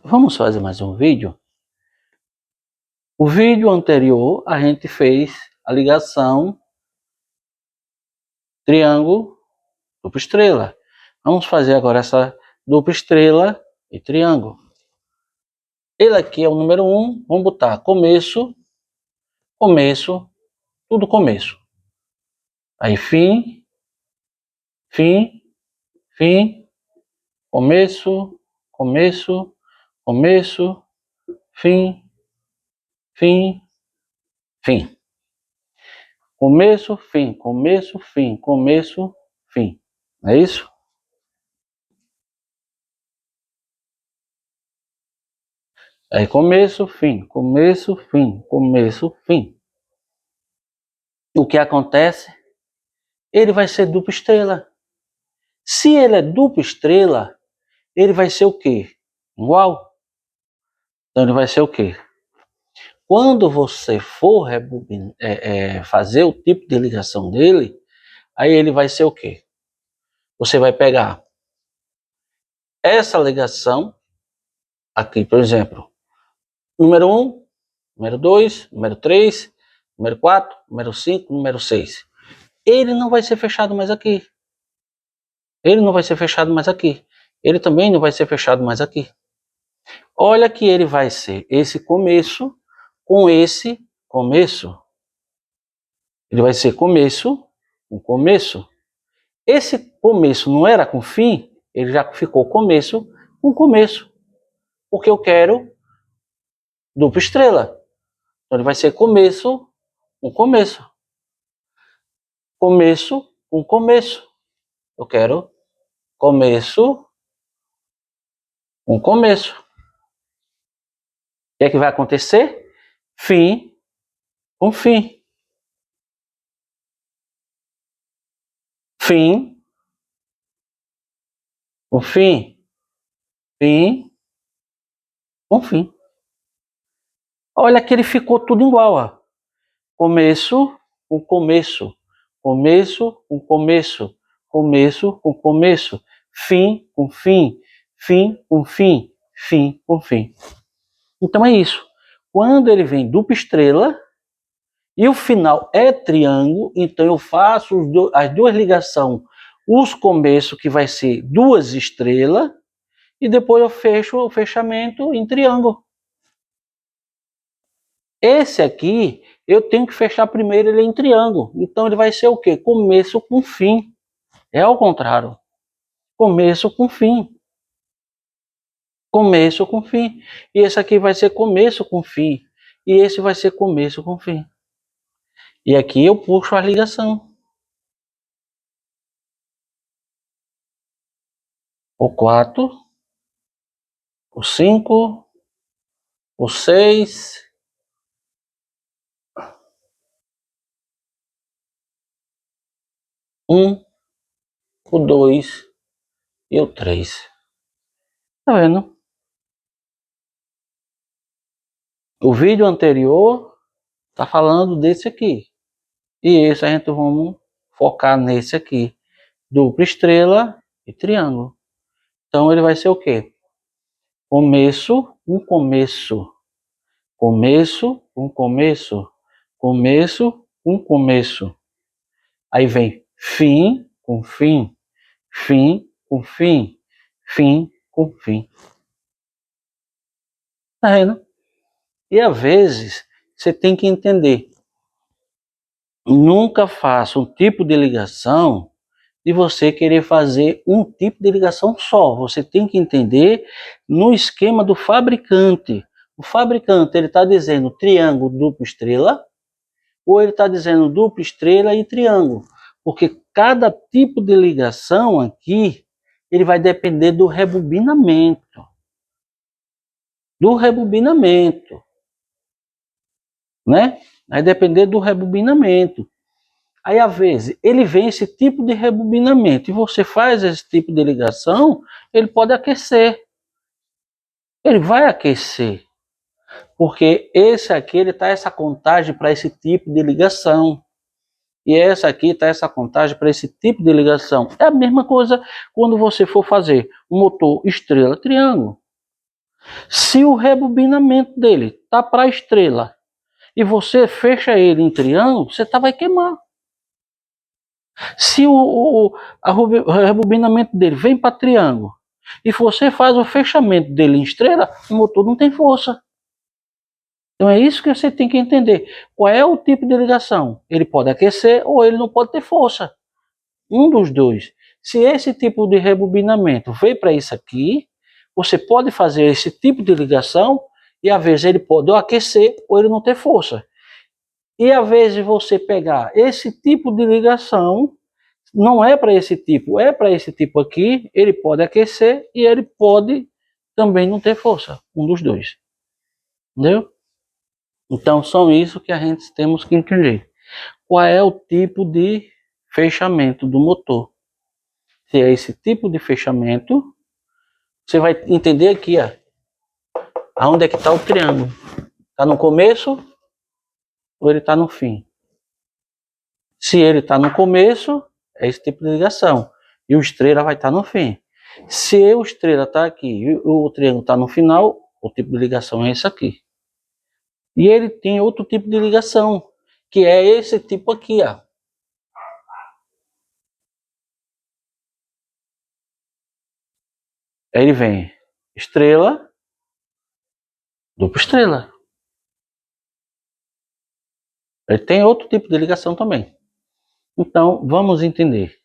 Vamos fazer mais um vídeo. O vídeo anterior a gente fez a ligação triângulo, dupla estrela. Vamos fazer agora essa dupla estrela e triângulo. Ele aqui é o número 1, vamos botar começo, começo, tudo começo. Aí fim, fim, fim, começo, começo, começo, fim, fim, fim. Começo, fim, começo, fim, começo, fim. Não é isso? Aí começo, fim, começo, fim, começo, fim. O que acontece? Ele vai ser dupla estrela. Se ele é dupla estrela, ele vai ser o quê? Igual. Então ele vai ser o quê? Quando você for fazer o tipo de ligação dele, aí ele vai ser o quê? Você vai pegar essa ligação aqui, por exemplo, número 1, número 2, número 3, número 4, número 5, número 6. Ele não vai ser fechado mais aqui. Ele não vai ser fechado mais aqui. Ele também não vai ser fechado mais aqui. Olha que ele vai ser esse começo com esse começo. Ele vai ser começo com começo. Esse começo não era com fim, ele já ficou começo com começo. Porque eu quero dupla estrela. Então ele vai ser começo com começo. Começo com começo. Eu quero começo com começo. O que é que vai acontecer? Fim com fim. Fim com fim. Fim com fim. Olha que ele ficou tudo igual, ó. Começo com começo. Começo com começo. Começo com começo. Fim com fim. Fim com fim. Fim com fim. Então é isso. Quando ele vem dupla estrela e o final é triângulo, então eu faço as duas ligações, os começos que vai ser duas estrelas e depois eu fecho o fechamento em triângulo. Esse aqui eu tenho que fechar primeiro ele em triângulo, então ele vai ser o quê? Começo com fim. É ao contrário. Começo com fim. Começo com fim. E esse aqui vai ser começo com fim. E esse vai ser começo com fim. E aqui eu puxo a ligação. O 4, o 5, o 6, o 2 e o 3. Tá vendo? O vídeo anterior tá falando desse aqui. E esse a gente vamos focar nesse aqui. Dupla estrela e triângulo. Então ele vai ser o quê? Começo, um começo. Começo, um começo. Começo, um começo. Aí vem fim com fim. Fim com fim. Fim com fim. Tá vendo? E às vezes você tem que entender. Nunca faça um tipo de ligação de você querer fazer um tipo de ligação só. Você tem que entender no esquema do fabricante. O fabricante ele está dizendo triângulo, dupla estrela, ou ele está dizendo dupla estrela e triângulo. Porque cada tipo de ligação aqui, ele vai depender do rebobinamento. Do rebobinamento. Né? Vai depender do rebobinamento. Aí, às vezes, ele vem esse tipo de rebobinamento e você faz esse tipo de ligação, ele pode aquecer. Ele vai aquecer. Porque esse aqui, ele está essa contagem para esse tipo de ligação. E essa aqui está essa contagem para esse tipo de ligação. É a mesma coisa quando você for fazer um motor estrela-triângulo. Se o rebobinamento dele tá para a estrela e você fecha ele em triângulo, você vai queimar. Se o rebobinamento dele vem para triângulo e você faz o fechamento dele em estrela, o motor não tem força. Então é isso que você tem que entender. Qual é o tipo de ligação? Ele pode aquecer ou ele não pode ter força. Um dos dois. Se esse tipo de rebobinamento veio para isso aqui, você pode fazer esse tipo de ligação e às vezes ele pode ou aquecer ou ele não ter força. E às vezes você pegar esse tipo de ligação, não é para esse tipo, é para esse tipo aqui, ele pode aquecer e ele pode também não ter força. Um dos dois. Entendeu? Então são isso que a gente temos que entender. Qual é o tipo de fechamento do motor? Se é esse tipo de fechamento, você vai entender aqui, ó, aonde é que está o triângulo. Está no começo ou ele está no fim? Se ele está no começo, é esse tipo de ligação. E o estrela vai estar no fim. Se o estrela está aqui e o triângulo está no final, o tipo de ligação é esse aqui. E ele tem outro tipo de ligação, que é esse tipo aqui, ó. Aí ele vem estrela, dupla estrela. Ele tem outro tipo de ligação também. Então, vamos entender.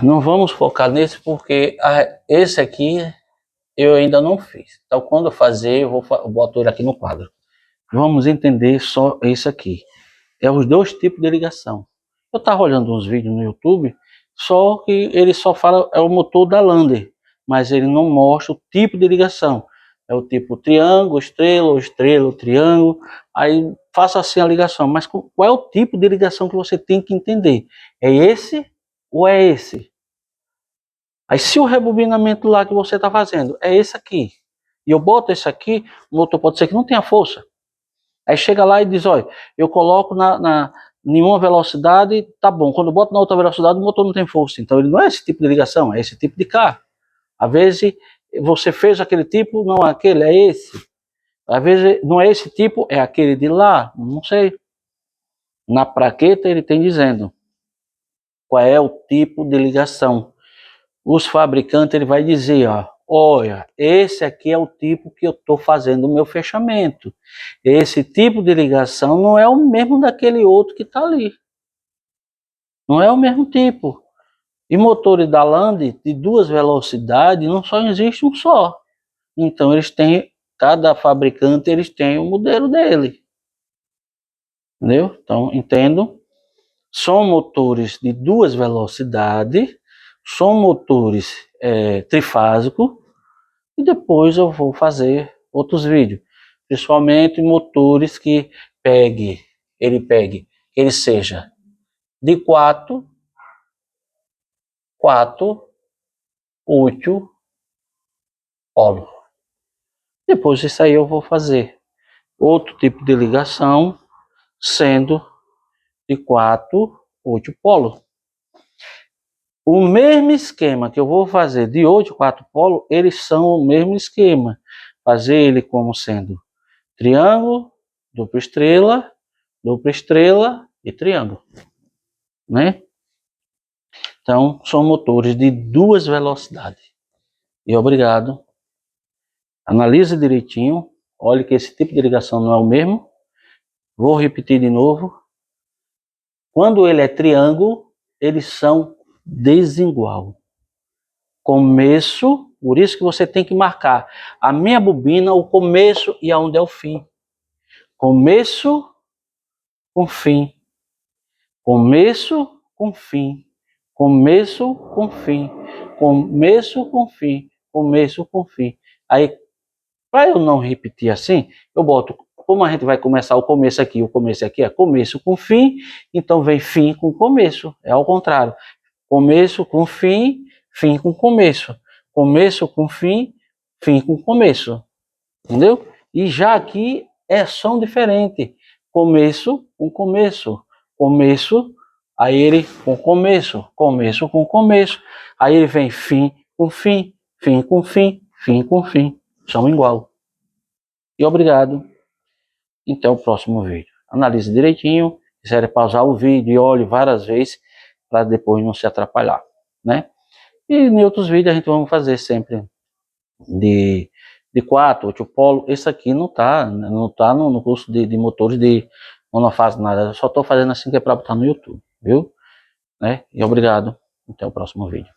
Não vamos focar nesse porque esse aqui eu ainda não fiz. Então, quando eu fazer, eu boto ele aqui no quadro. Vamos entender só esse aqui. É os dois tipos de ligação. Eu estava olhando uns vídeos no YouTube, só que ele só fala, é o motor da Lander, mas ele não mostra o tipo de ligação. É o tipo triângulo, estrela, triângulo. Aí faça assim a ligação. Mas qual é o tipo de ligação que você tem que entender? É esse ou é esse? Aí se o rebobinamento lá que você está fazendo é esse aqui, e eu boto esse aqui, o motor pode ser que não tenha força. Aí chega lá e diz, olha, eu coloco em uma velocidade, tá bom. Quando eu boto na outra velocidade, o motor não tem força. Então ele não é esse tipo de ligação, é esse tipo de carro. Às vezes você fez aquele tipo, não é aquele, é esse. Às vezes não é esse tipo, é aquele de lá, não sei. Na plaqueta ele tem dizendo qual é o tipo de ligação. Os fabricantes ele vai dizer, ó, olha, esse aqui é o tipo que eu estou fazendo o meu fechamento. Esse tipo de ligação não é o mesmo daquele outro que está ali. Não é o mesmo tipo. E motores da Land de duas velocidades não só existe um só. Então eles têm, cada fabricante eles têm o modelo dele. Entendeu? Então entendo. São motores de duas velocidades, são motores trifásicos. E depois eu vou fazer outros vídeos, principalmente motores que ele seja de 4, 8 polo. Depois disso aí eu vou fazer outro tipo de ligação, sendo de 4, 8 polo. O mesmo esquema que eu vou fazer de 8, 4 polo, eles são o mesmo esquema. Fazer ele como sendo triângulo, dupla estrela e triângulo, né? Então, são motores de duas velocidades. E obrigado. Analise direitinho. Olhe que esse tipo de ligação não é o mesmo. Vou repetir de novo. Quando ele é triângulo, eles são desigual. Começo, por isso que você tem que marcar a minha bobina, o começo e aonde é o fim. Começo com fim. Começo com fim. Começo com fim. Começo com fim. Começo com fim. Aí, para eu não repetir assim, eu boto, como a gente vai começar o começo aqui é começo com fim, então vem fim com começo. É ao contrário. Começo com fim, fim com começo. Começo com fim, fim com começo. Entendeu? E já aqui é som diferente. Começo com começo. Começo, aí ele com começo. Começo com começo. Aí ele vem fim com fim. Fim com fim. fim com fim são igual. E obrigado. Até o próximo vídeo. Analise direitinho. Se quiser pausar o vídeo e olhe várias vezes para depois não se atrapalhar, né? E em outros vídeos a gente vai fazer sempre de 4, 8 polo. Esse aqui não tá no curso de motores de monofase nada. Eu só estou fazendo assim que é para botar no YouTube, viu? Né? E obrigado. Até o próximo vídeo.